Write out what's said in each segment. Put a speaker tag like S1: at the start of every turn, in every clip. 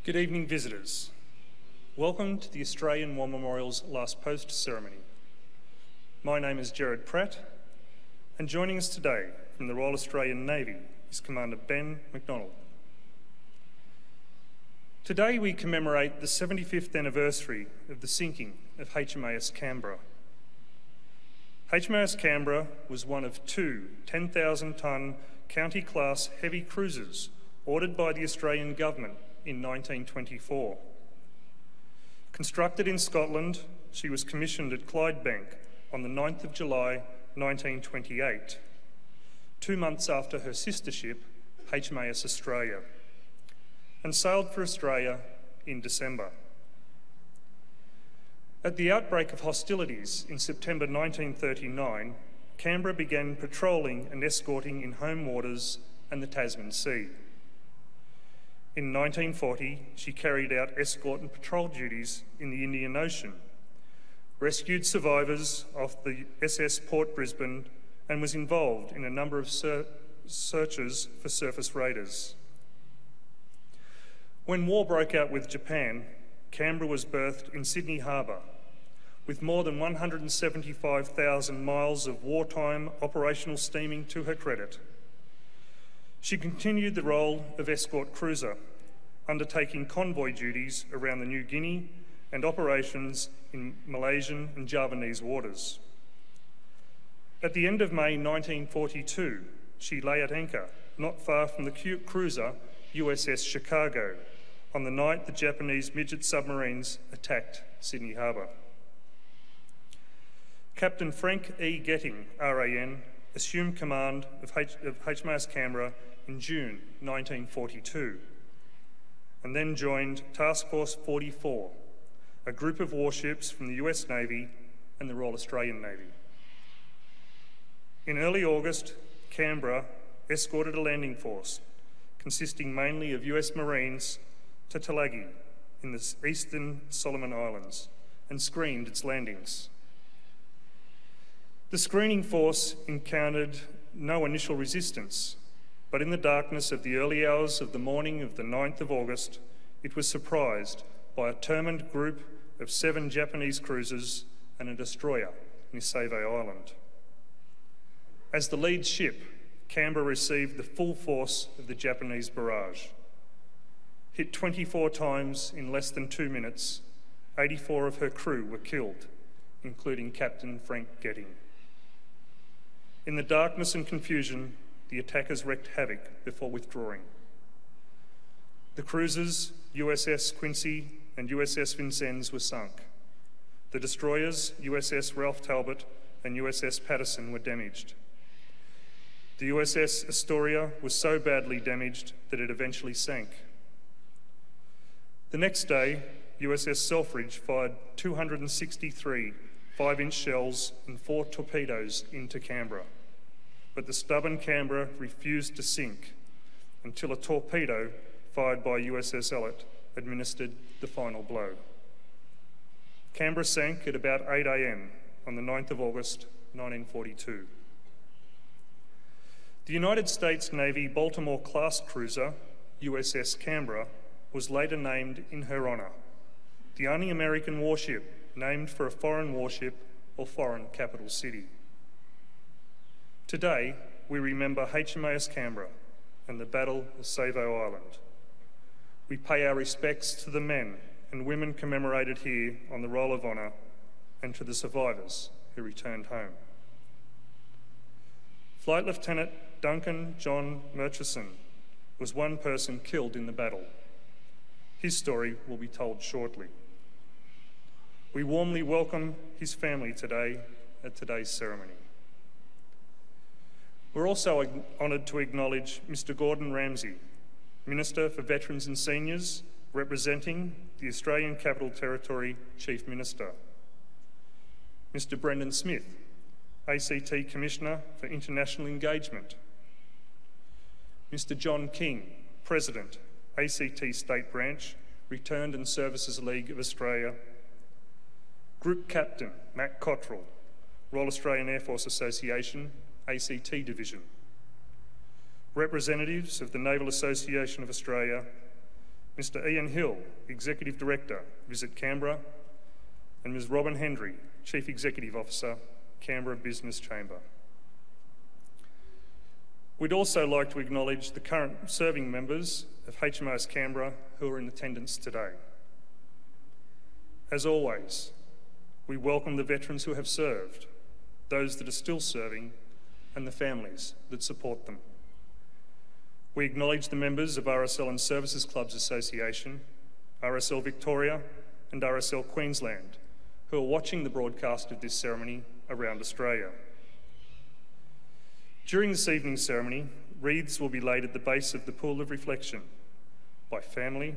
S1: Good evening, visitors. Welcome to the Australian War Memorial's Last Post ceremony. My name is Gerard Pratt, and joining us today from the Royal Australian Navy is Commander Ben McDonald. Today we commemorate the 75th anniversary of the sinking of HMAS Canberra. HMAS Canberra was one of two 10,000-tonne County-class heavy cruisers ordered by the Australian Government in 1924. Constructed in Scotland, she was commissioned at Clydebank on the 9th of July 1928, 2 months after her sister ship, HMAS Australia, and sailed for Australia in December. At the outbreak of hostilities in September 1939, Canberra began patrolling and escorting in home waters and the Tasman Sea. In 1940, she carried out escort and patrol duties in the Indian Ocean, rescued survivors off the SS Port Brisbane, and was involved in a number of searches for surface raiders. When war broke out with Japan, Canberra was berthed in Sydney Harbour, with more than 175,000 miles of wartime operational steaming to her credit. She continued the role of escort cruiser, undertaking convoy duties around the New Guinea and operations in Malaysian and Javanese waters. At the end of May 1942, she lay at anchor not far from the cruiser USS Chicago on the night the Japanese midget submarines attacked Sydney Harbour. Captain Frank E. Getting, RAN, assumed command of HMAS Canberra in June 1942, and then joined Task Force 44, a group of warships from the US Navy and the Royal Australian Navy. In early August, Canberra escorted a landing force consisting mainly of US Marines to Tulagi in the eastern Solomon Islands and screened its landings. The screening force encountered no initial resistance, but in the darkness of the early hours of the morning of the 9th of August, it was surprised by a determined group of 7 Japanese cruisers and a destroyer near Save Island. As the lead ship, Canberra received the full force of the Japanese barrage. Hit 24 times in less than 2 minutes, 84 of her crew were killed, including Captain Frank Getting. In the darkness and confusion, the attackers wreaked havoc before withdrawing. The cruisers USS Quincy and USS Vincennes were sunk. The destroyers USS Ralph Talbot and USS Patterson were damaged. The USS Astoria was so badly damaged that it eventually sank. The next day, USS Selfridge fired 263 5-inch shells and 4 torpedoes into Canberra, but the stubborn Canberra refused to sink until a torpedo fired by USS Elliott administered the final blow. Canberra sank at about 8 a.m. on the 9th of August 1942. The United States Navy Baltimore-class cruiser, USS Canberra, was later named in her honour, the only American warship named for a foreign warship or foreign capital city. Today, we remember HMAS Canberra and the Battle of Savo Island. We pay our respects to the men and women commemorated here on the Roll of Honour and to the survivors who returned home. Flight Lieutenant Duncan John Murchison was one person killed in the battle. His story will be told shortly. We warmly welcome his family today at today's ceremony. We're also honoured to acknowledge Mr. Gordon Ramsay, Minister for Veterans and Seniors, representing the Australian Capital Territory Chief Minister. Mr. Brendan Smith, ACT Commissioner for International Engagement. Mr. John King, President, ACT State Branch, Returned and Services League of Australia. Group Captain Matt Cottrell, Royal Australian Air Force Association, ACT Division. Representatives of the Naval Association of Australia Mr Ian Hill, Executive Director, Visit Canberra, and Ms Robin Hendry, Chief Executive Officer, Canberra Business Chamber. We'd also like to acknowledge the current serving members of HMAS Canberra who are in attendance today. As always, we welcome the veterans who have served, those that are still serving, and the families that support them. We acknowledge the members of RSL and Services Clubs Association, RSL Victoria and RSL Queensland, who are watching the broadcast of this ceremony around Australia. During this evening's ceremony, wreaths will be laid at the base of the pool of reflection by family,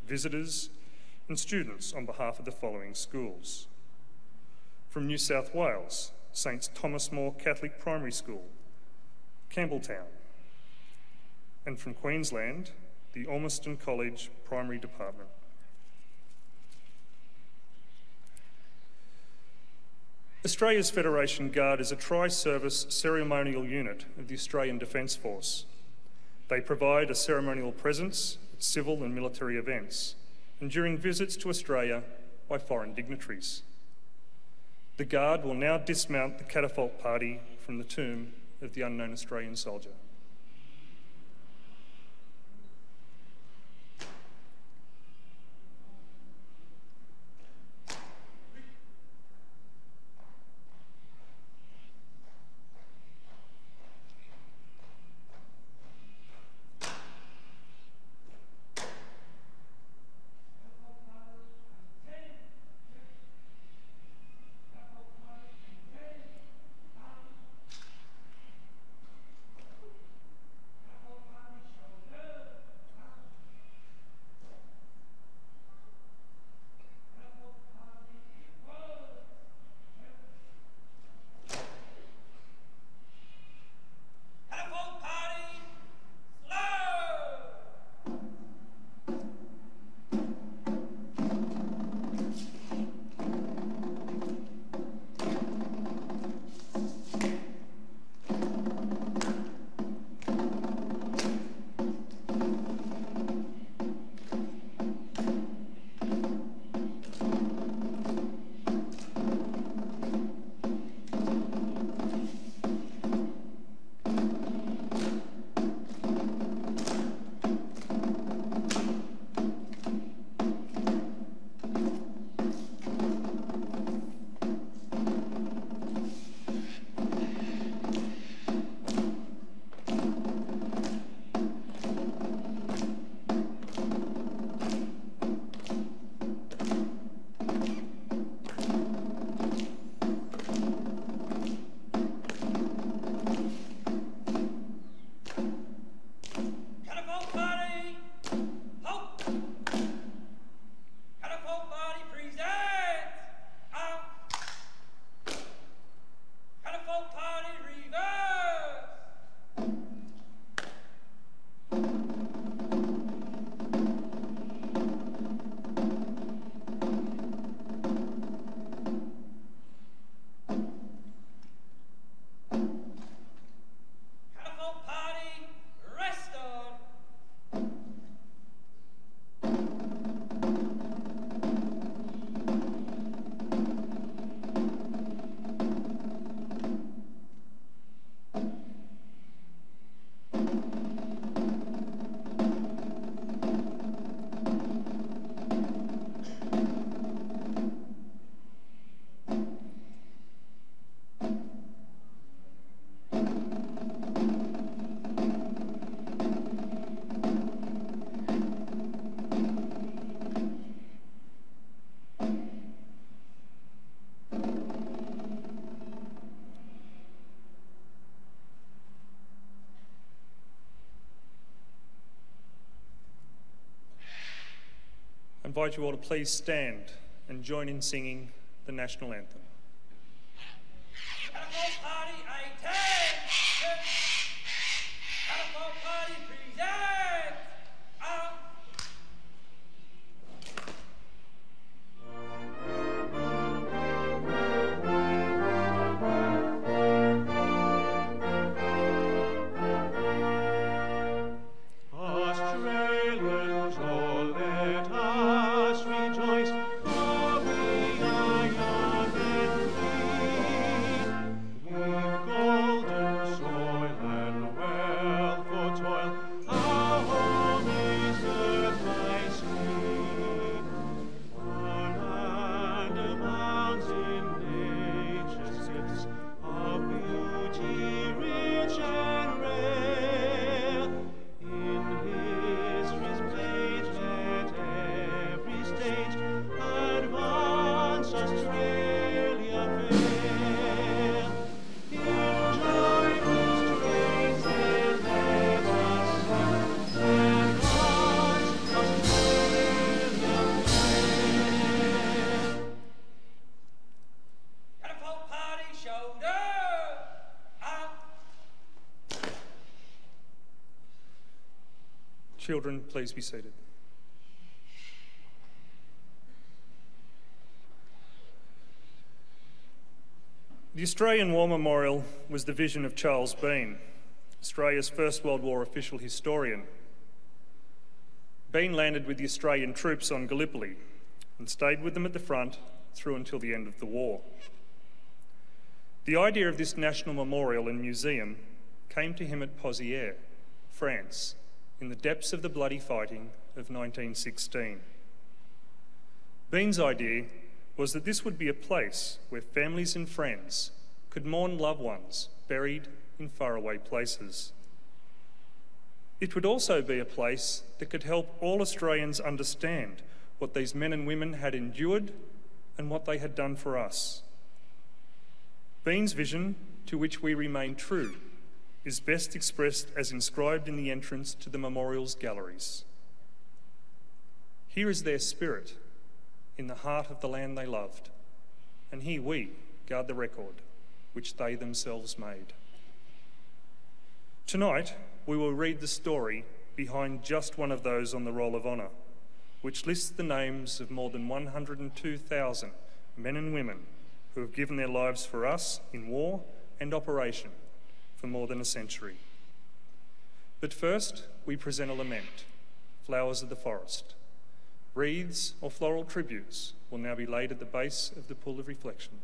S1: visitors and students on behalf of the following schools. From New South Wales, St Thomas More Catholic Primary School, Campbelltown. And from Queensland, the Ormiston College Primary Department. Australia's Federation Guard is a tri-service ceremonial unit of the Australian Defence Force. They provide a ceremonial presence at civil and military events and during visits to Australia by foreign dignitaries. The Guard will now dismount the catafalque party from the tomb of the unknown Australian soldier. I invite you all to please stand and join in singing the national anthem.
S2: Australians all
S1: Children, please be seated. The Australian War Memorial was the vision of Charles Bean, Australia's First World War official historian. Bean landed with the Australian troops on Gallipoli and stayed with them at the front through until the end of the war. The idea of this national memorial and museum came to him at Pozières, France, in the depths of the bloody fighting of 1916. Bean's idea was that this would be a place where families and friends could mourn loved ones buried in faraway places. It would also be a place that could help all Australians understand what these men and women had endured and what they had done for us. Bean's vision, to which we remain true, is best expressed as inscribed in the entrance to the memorial's galleries. Here is their spirit, in the heart of the land they loved, and here we guard the record which they themselves made. Tonight, we will read the story behind just one of those on the Roll of Honour, which lists the names of more than 102,000 men and women who have given their lives for us in war and operation for more than a century. But first, we present a lament, Flowers of the Forest. Wreaths or floral tributes will now be laid at the base of the pool of reflection.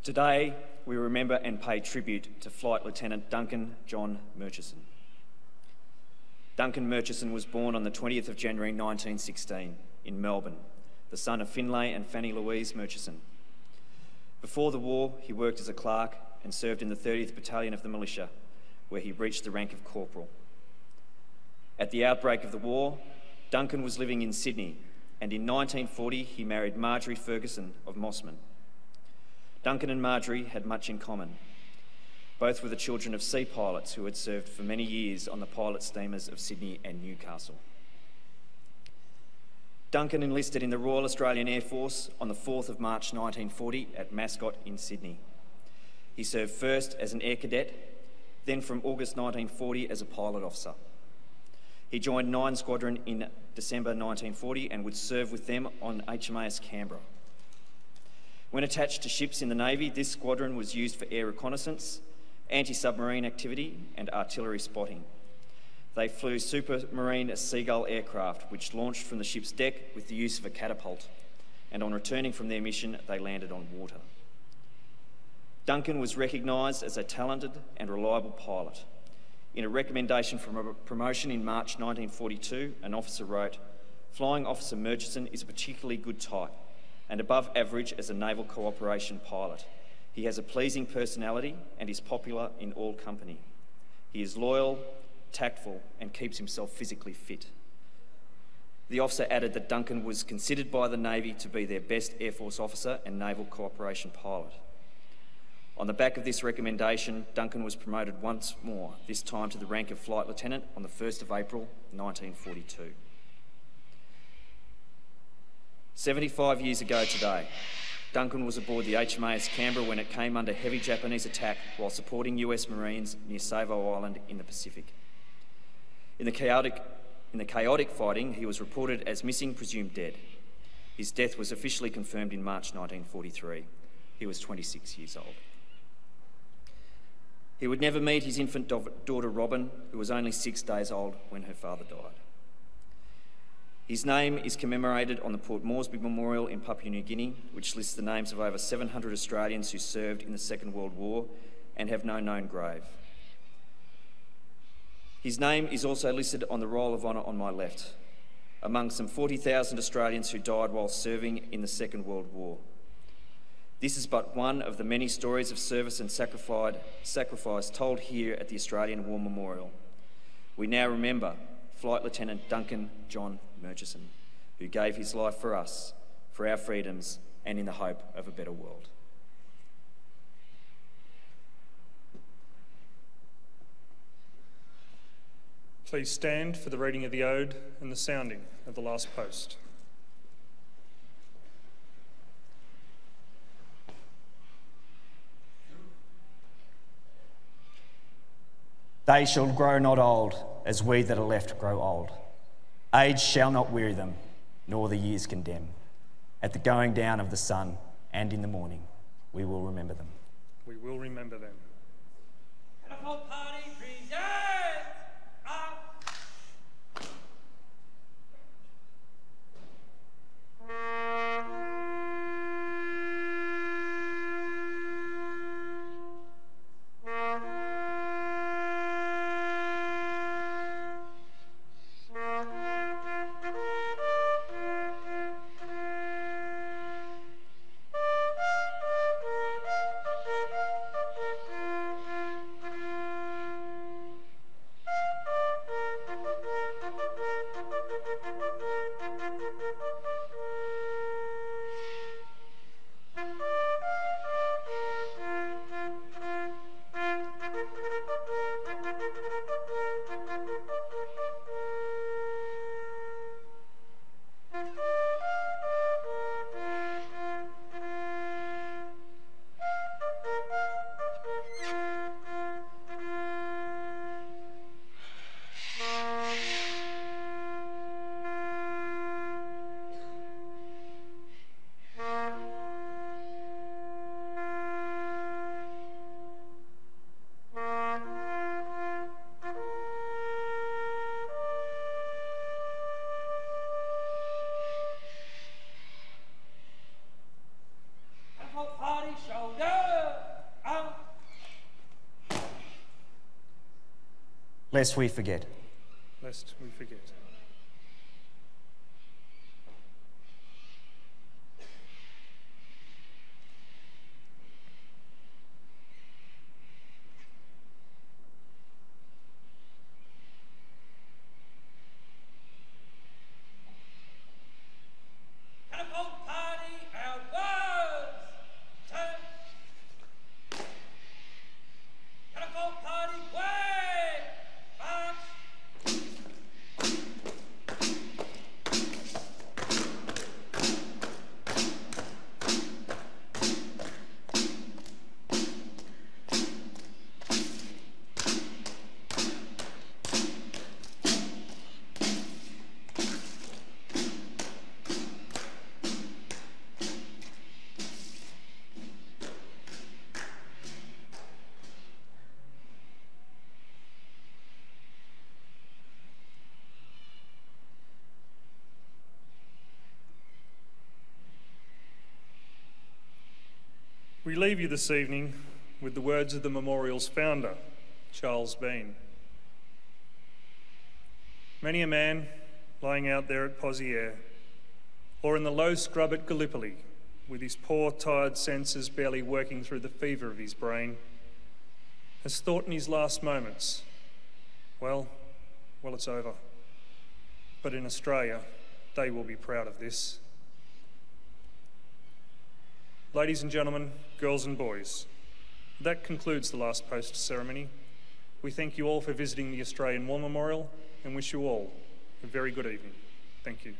S2: Today, we remember and pay tribute to Flight Lieutenant Duncan John Murchison. Duncan Murchison was born on the 20th of January 1916 in Melbourne, the son of Finlay and Fanny Louise Murchison. Before the war, he worked as a clerk and served in the 30th Battalion of the Militia, where he reached the rank of corporal. At the outbreak of the war, Duncan was living in Sydney, and in 1940 he married Marjorie Ferguson of Mossman. Duncan and Marjorie had much in common. Both were the children of sea pilots who had served for many years on the pilot steamers of Sydney and Newcastle. Duncan enlisted in the Royal Australian Air Force on the 4th of March 1940 at Mascot in Sydney. He served first as an air cadet, then from August 1940 as a pilot officer. He joined 9 Squadron in December 1940 and would serve with them on HMAS Canberra. When attached to ships in the Navy, this squadron was used for air reconnaissance, anti-submarine activity and artillery spotting. They flew Supermarine Seagull aircraft, which launched from the ship's deck with the use of a catapult, and on returning from their mission, they landed on water. Duncan was recognised as a talented and reliable pilot. In a recommendation for promotion in March 1942, an officer wrote, "Flying Officer Murchison is a particularly good type and above average as a naval cooperation pilot. He has a pleasing personality and is popular in all company. He is loyal, tactful, and keeps himself physically fit." The officer added that Duncan was considered by the Navy to be their best Air Force officer and naval cooperation pilot. On the back of this recommendation, Duncan was promoted once more, this time to the rank of Flight Lieutenant on the 1st of April 1942. 75 years ago today, Duncan was aboard the HMAS Canberra when it came under heavy Japanese attack while supporting US Marines near Savo Island in the Pacific. In the chaotic fighting, he was reported as missing, presumed dead. His death was officially confirmed in March 1943. He was 26 years old. He would never meet his infant daughter Robin, who was only 6 days old when her father died. His name is commemorated on the Port Moresby Memorial in Papua New Guinea, which lists the names of over 700 Australians who served in the Second World War and have no known grave. His name is also listed on the Roll of Honour on my left, among some 40,000 Australians who died while serving in the Second World War. This is but one of the many stories of service and sacrifice told here at the Australian War Memorial. We now remember Flight Lieutenant Duncan John Murchison, who gave his life for us, for our freedoms, and in the hope of a better world.
S1: Please stand for the reading of the Ode and the sounding of the last post.
S3: They shall grow not old, as we that are left grow old. Age shall not weary them, nor the years condemn. At the going down of the sun and in the morning, we will remember them.
S1: We will remember them.
S4: Catapult party, present! Up!
S3: lest we forget.
S1: Lest we forget.
S4: Catapult party, our words! Turn! Catapult party, way! March!
S1: We leave you this evening with the words of the memorial's founder, Charles Bean. Many a man lying out there at Pozières, or in the low scrub at Gallipoli, with his poor, tired senses barely working through the fever of his brain, has thought in his last moments, well, it's over. But in Australia, they will be proud of this. Ladies and gentlemen, girls and boys, that concludes the last post ceremony. We thank you all for visiting the Australian War Memorial and wish you all a very good evening. Thank you.